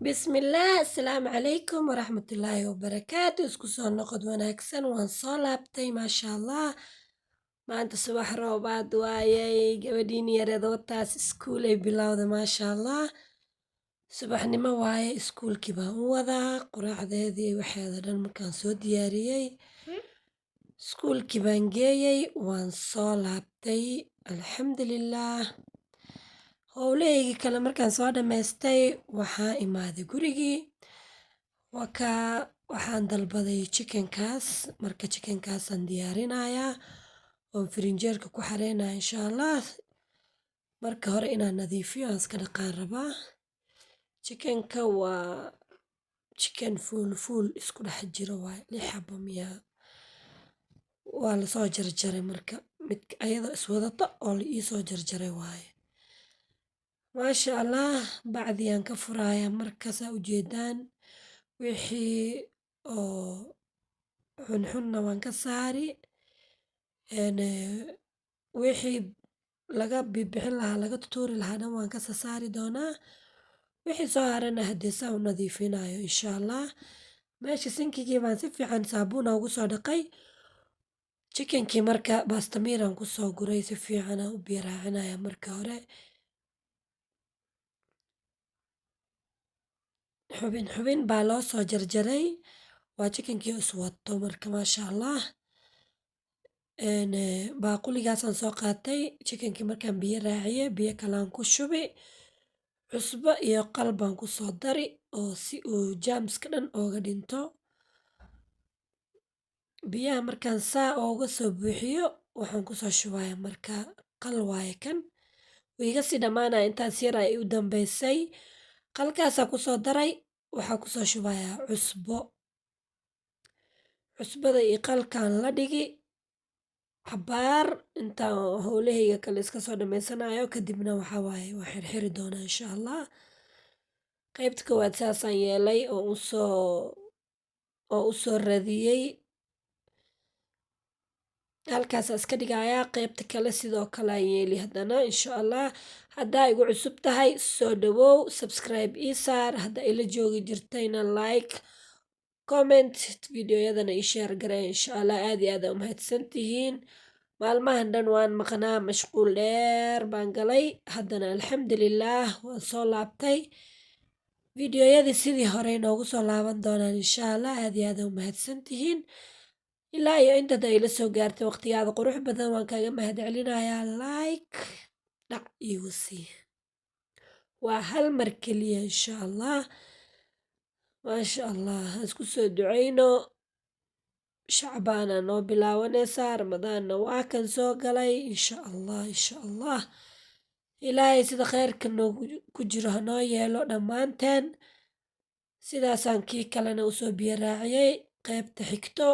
بسم الله السلام عليكم ورحمة الله وبركاته isku soo noqod wanaagsan waan soo laabtay maasha allah maanta subax roobaad waayay gabadhiin yareed wataas iskuul ay bilowda maasha allah subaxnimo waaye iskuulkii baan u wadaa quraacdeedii waxeeda dhan markaan soo diyaariyey iskuulkii baan geeyey waan soo laabtay alxamdulillaah howlahaygii kale markaan soo dhammaystay waxaa imaaday gurigii waxaan dalbaday chicken kaas marka chicken kaasaan diyaarinayaa oon firinjeerka ku xareynaya insha allah marka hore inaan nadiifiyo aan iska dhaqaan rabaa chickenka waa chicken fuul isku dhex jiro waaye 6 xabo miyaa waa lasoo jarjaray marka mid ayadoo iswadato oo la iisoo jarjaray waaye maasha allah bacdiyaan ka furaaya markaasaa ujeedaan wixii oo xunxunna waan ka saari wixii laga bixin lahaa laga tutuuri lahaa dhan waan ka saari doonaa wixii soo harana haddee saa u nadiifinayo insha allah meesha sinkigii baan si fiican saabuuna ugu soo dhaqay chickenkii marka bastamiiraan kusoo guray si fiican aan u biyo raacinaya marka hore xubin baa loo soo jarjaray waa chickenkii iswato marka maasha allah baaquligaasaan soo qaatay chickenkii markaan biyo raaciye biyo kalaan ku shubi cusbo iyo qal baan kusoo dari oo si uu jaamska dhan ooga dhinto biyaha markaan saa ooga soo buuxiyo waxaan kusoo shubaya marka qal waaye kan wuu iga sii dhammaanaya intaas yar ay u dambeysay qalkaasaa kusoo daray waxaa kusoo shubayaa cusbada iyo qalkaan la dhigi cabaar intaan howlahayga kale iska soo dhammaysanayo kadibna waxaa waaye waa xirxiri doonaa insha allah qaybta koowaad saasaan yeelay oo usoo radiyey halkaas iska dhigayaa qaybta kale sidoo kale aan yeeli haddana insha allah haddaa igu cusub tahay soo dhawow subscribe ii saar hadda ila joogi jirtayna like comment videoyadana ii share garee insha allah aad iyo aad aa umahadsan tihiin maalmahan dhan waan maqnaa mashquul dheer baan galay haddana alxamdulillaah waan soo laabtay videoyadii sidii hore inoogu soo laaban doonaan insha allah aad iyo aad aa umahadsan tihiin ilaa iyo intaad ay la soo gaartay waqtigaada qurux badan waan kaaga mahad celinayaa like dhac iigu sii waa hal mar keliya insha allah maasha allah ha isku soo duceyno shacbaana noo bilaabanaysaa ramadaanna waa kan soo galay insha allah ilaahay sida kheyrka noogu ku jiro hanoo yeelo dhammaanteen sidaasaan kii kalena usoo biyo raaciyey qaybta xigto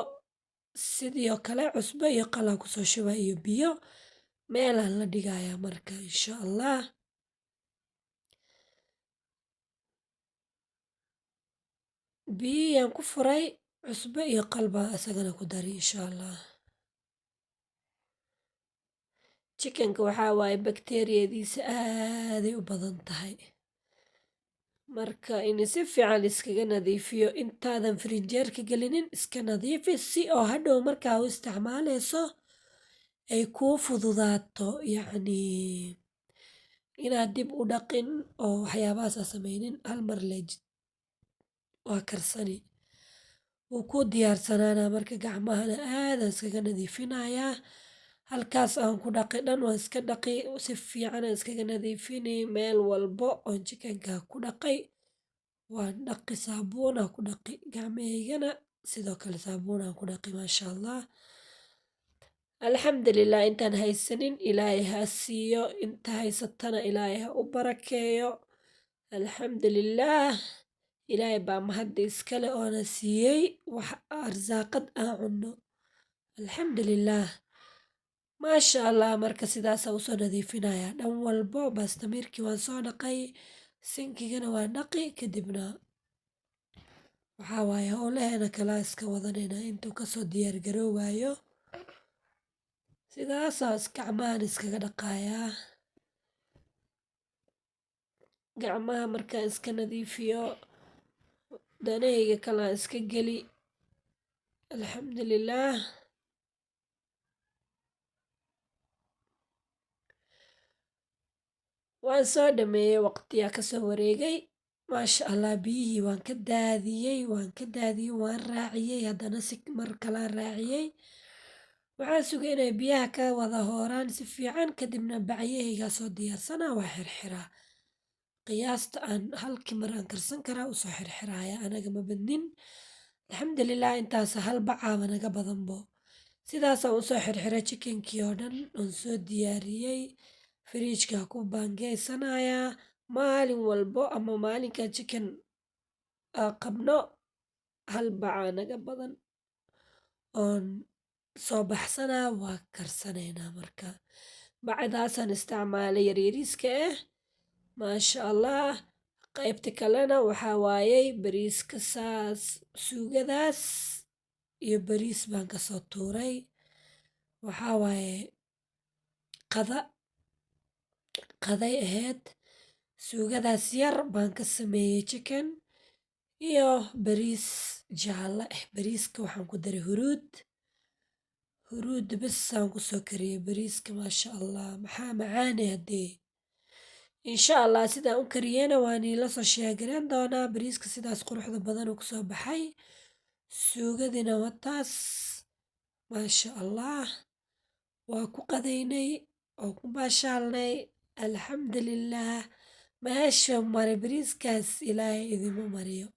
sidoo kale cusbo iyo qalaa kusoo shuba iyo biyo meelaan la dhigayaa marka insha allah biyihiyaan ku furay cusbo iyo qalbaa isagana ku dari insha allah chickenka waxaa waaye bakteeriyadiisa aaday u badan tahay marka in si fiican iskaga nadiifiyo intaadan firinjeerka gelinin iska nadiifi si oo hadhow markaa u isticmaaleyso ay kuu fududaato yacni inaad dib u dhaqin oo waxyaabahaas aa sameynin hal mar waa karsani wuu kuu diyaarsanaanaa marka gacmahana aadaan iskaga nadiifinayaa halkaas aan ku dhaqi dhan waan iska dhaqi si fiican aan iskaga nadiifini meel walbo oon chickenka ku dhaqay waan dhaqi saabuunaa ku dhaqi gacmahaygana sidoo kale saabuunaan ku dhaqi maasha allah alxamdulilah intaan haysanin ilaahay ha siiyo inta haysatana ilaahay ha u barakeeyo alxamdulilah ilaahay baa mahadda iskale oona siiyey wax arsaaqad aan cunno alxamdulilah maasha allah marka sidaasaa usoo nadiifinayaa dhan walbo bastamiirkii waan soo dhaqay sinkigana waan dhaqi kadibna waxaa waaye howlaheena kalaa iska wadanayna intuu kasoo diyaar garoowayo sidaasaa gacmahan iskaga dhaqayaa gacmaha markaan iska nadiifiyo danahayga kale aan iska geli. Alxamdulillaah. Waan soo dhameeyey, waqtiyaa kasoo wareegay. Maasha Allah, biyihii waan ka daadiyey, waan raaciyey, haddana mar kalaan raaciyey. Waxaan sugay inay biyaha ka wada hooraan si fiican, kadibna bacyahaygaa soo diyaarsanaa, waa xirxiraa. Qiyaasta aan halkii mar aan karsan karaa usoo xirxiraaya, anaga ma badnin. Alxamdulillaah, intaas hal bacaaba naga badanbo. Sidaasaan usoo xirxiray chickenkii oo dhan oon soo diyaariyey. Fridge-ka ku baangeysanayaa maalin walbo ama maalinka chicken qabno hal bacaa naga badan oon soo baxsanaa waa karsanaynaa. Marka bacdaasaan isticmaalay yaryariiska ah. Maasha Allah. Qaybta kalena waxaa waayey bariiska saas suugadaas iyo bariis baan kasoo tuuray. Waxaa waaye qaday ahayd. Suugadaas yar baan ka sameeyey chicken iyo bariis jaalle ah. Bariiska waxaan ku daray huruud bas aan kusoo kariyey bariiska. Maasha Allah, maxaa macaanay haddee. Insha Allah sidaan u kariyeyna waan ila soo sheegayn doonaa. Bariiska sidaas quruxda badan uu kusoo baxay. Suugadina waa taas. Maasha Allah. Waa ku qadaynay oo ku baashaalnay. Alxamdulillaah. Meesha maray bariiskaas Ilaahay idinma mariyo.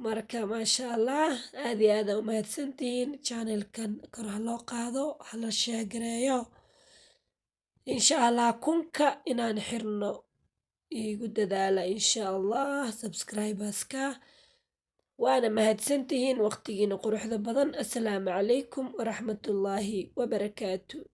Marka maasha Allah, aad iyo aad u mahadsantihiin. Channel-kan kor ha loo qaado, ha la sheegareeyo. Insha Allah kunka inaan xirno igu dadaala insha Allah subscribers-ka. waana mahadsantihiin waqtigiina quruxda badan. Assalaamu calaykum waraxmatullaahi wabarakaatu.